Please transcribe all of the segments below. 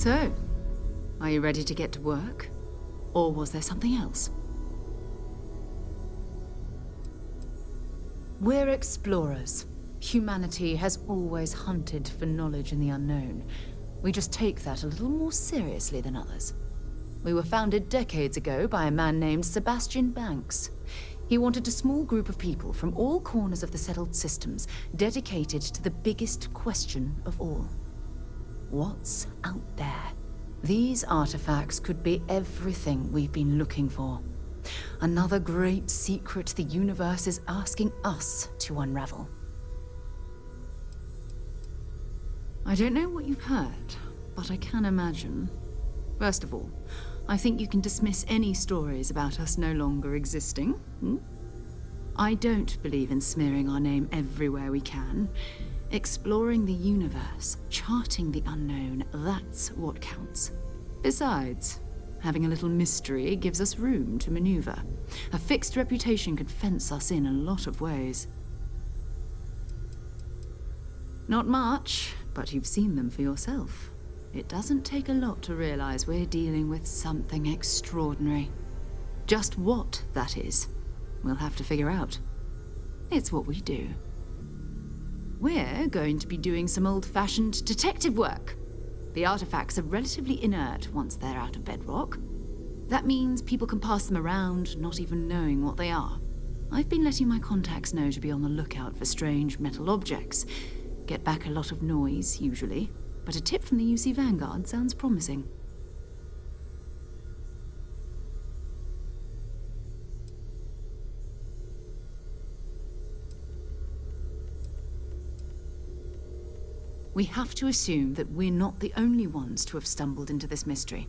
So, are you ready to get to work? Or was there something else? We're explorers. Humanity has always hunted for knowledge in the unknown. We just take that a little more seriously than others. We were founded decades ago by a man named Sebastian Banks. He wanted a small group of people from all corners of the settled systems dedicated to the biggest question of all. What's out there? These artifacts could be everything we've been looking for. Another great secret the universe is asking us to unravel. I don't know what you've heard, but I can imagine. First of all, I think you can dismiss any stories about us no longer existing. I don't believe in smearing our name everywhere we can. Exploring the universe, charting the unknown, that's what counts. Besides, having a little mystery gives us room to maneuver. A fixed reputation could fence us in a lot of ways. Not much, but you've seen them for yourself. It doesn't take a lot to realize we're dealing with something extraordinary. Just what that is, we'll have to figure out. It's what we do. We're going to be doing some old-fashioned detective work. The artifacts are relatively inert once they're out of bedrock. That means people can pass them around, not even knowing what they are. I've been letting my contacts know to be on the lookout for strange metal objects. Get back a lot of noise, usually, but a tip from the UC Vanguard sounds promising. We have to assume that we're not the only ones to have stumbled into this mystery.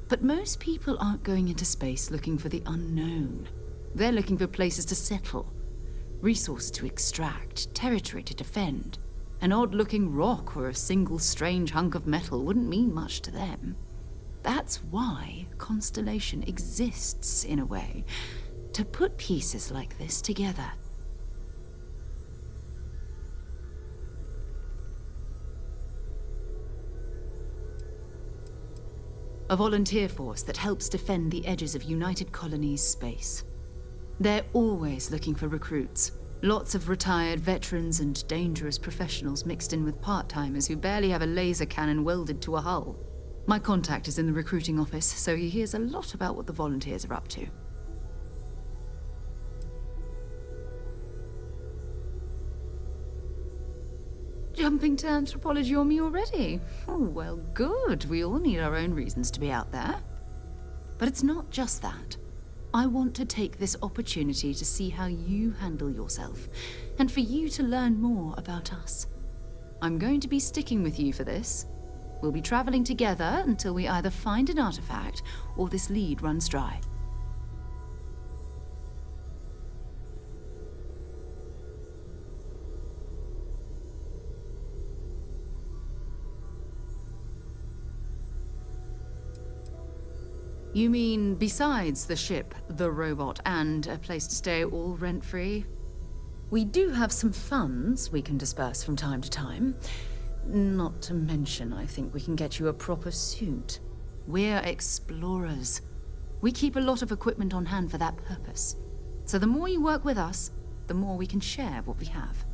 But most people aren't going into space looking for the unknown. They're looking for places to settle, resources to extract, territory to defend. An odd-looking rock or a single strange hunk of metal wouldn't mean much to them. That's why Constellation exists, in a way, to put pieces like this together. A volunteer force that helps defend the edges of United Colonies space. They're always looking for recruits. Lots of retired veterans and dangerous professionals mixed in with part-timers who barely have a laser cannon welded to a hull. My contact is in the recruiting office, so he hears a lot about what the volunteers are up to. Jumping to anthropology on me already? Oh, well, good. We all need our own reasons to be out there. But it's not just that. I want to take this opportunity to see how you handle yourself, and for you to learn more about us. I'm going to be sticking with you for this. We'll be traveling together until we either find an artifact or this lead runs dry. You mean besides the ship, the robot, and a place to stay all rent-free? We do have some funds we can disperse from time to time. Not to mention, I think we can get you a proper suit. We're explorers. We keep a lot of equipment on hand for that purpose. So the more you work with us, the more we can share what we have.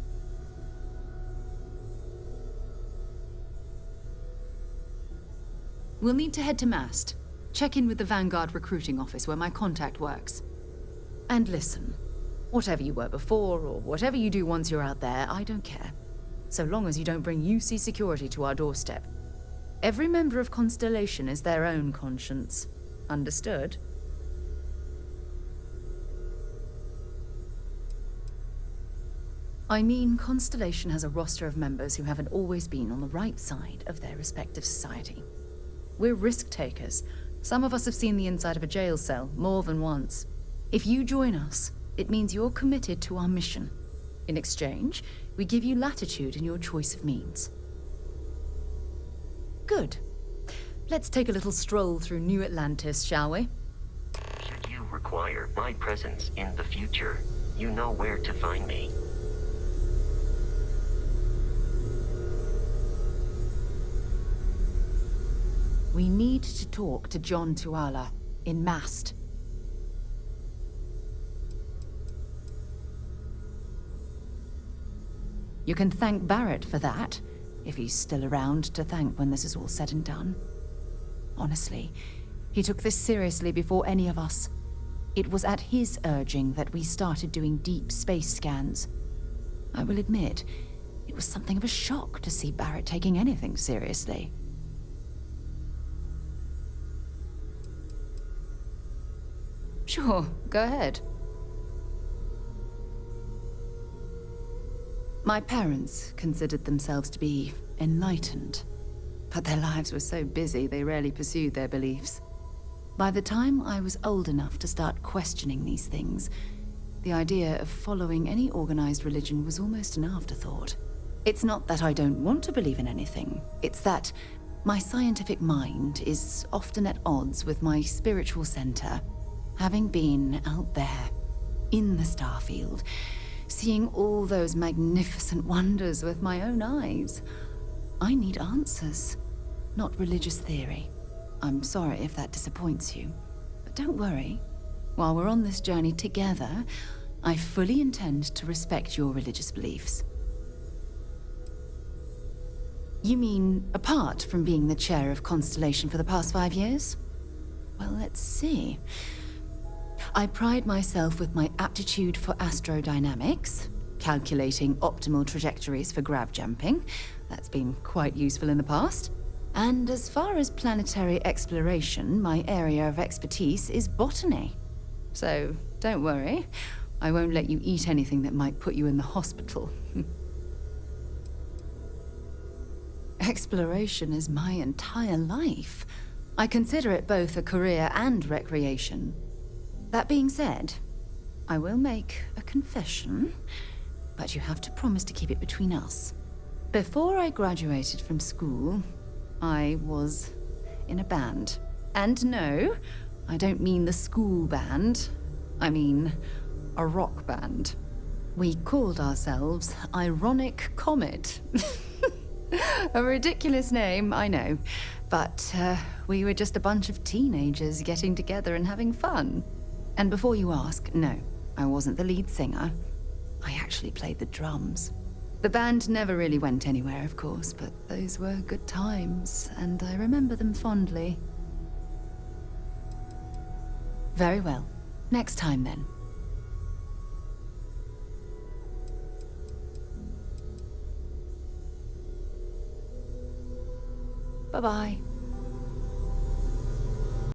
We'll need to head to Mast. Check in with the Vanguard recruiting office where my contact works. And listen, whatever you were before or whatever you do once you're out there, I don't care. So long as you don't bring UC security to our doorstep. Every member of Constellation is their own conscience. Understood? I mean, Constellation has a roster of members who haven't always been on the right side of their respective society. We're risk takers. Some of us have seen the inside of a jail cell more than once. If you join us, it means you're committed to our mission. In exchange, we give you latitude in your choice of means. Good. Let's take a little stroll through New Atlantis, shall we? Should you require my presence in the future, you know where to find me. We need to talk to John Tuala in Mast. You can thank Barrett for that, if he's still around to thank when this is all said and done. Honestly, he took this seriously before any of us. It was at his urging that we started doing deep space scans. I will admit, it was something of a shock to see Barrett taking anything seriously. Sure, go ahead. My parents considered themselves to be enlightened, but their lives were so busy they rarely pursued their beliefs. By the time I was old enough to start questioning these things, the idea of following any organized religion was almost an afterthought. It's not that I don't want to believe in anything, it's that my scientific mind is often at odds with my spiritual center. Having been out there, in the Starfield, seeing all those magnificent wonders with my own eyes, I need answers, not religious theory. I'm sorry if that disappoints you, but don't worry. While we're on this journey together, I fully intend to respect your religious beliefs. You mean apart from being the chair of Constellation for the past 5 years? Well, let's see. I pride myself with my aptitude for Astrodynamics, calculating optimal trajectories for grav jumping. That's been quite useful in the past. And as far as planetary exploration, my area of expertise is botany. So don't worry, I won't let you eat anything that might put you in the hospital. Exploration is my entire life. I consider it both a career and recreation. That being said, I will make a confession, but you have to promise to keep it between us. Before I graduated from school, I was in a band. And no, I don't mean the school band. I mean a rock band. We called ourselves Ironic Comet. A ridiculous name, I know. But we were just a bunch of teenagers getting together and having fun. And before you ask, no, I wasn't the lead singer. I actually played the drums. The band never really went anywhere, of course, but those were good times, and I remember them fondly. Very well. Next time, then. Bye-bye.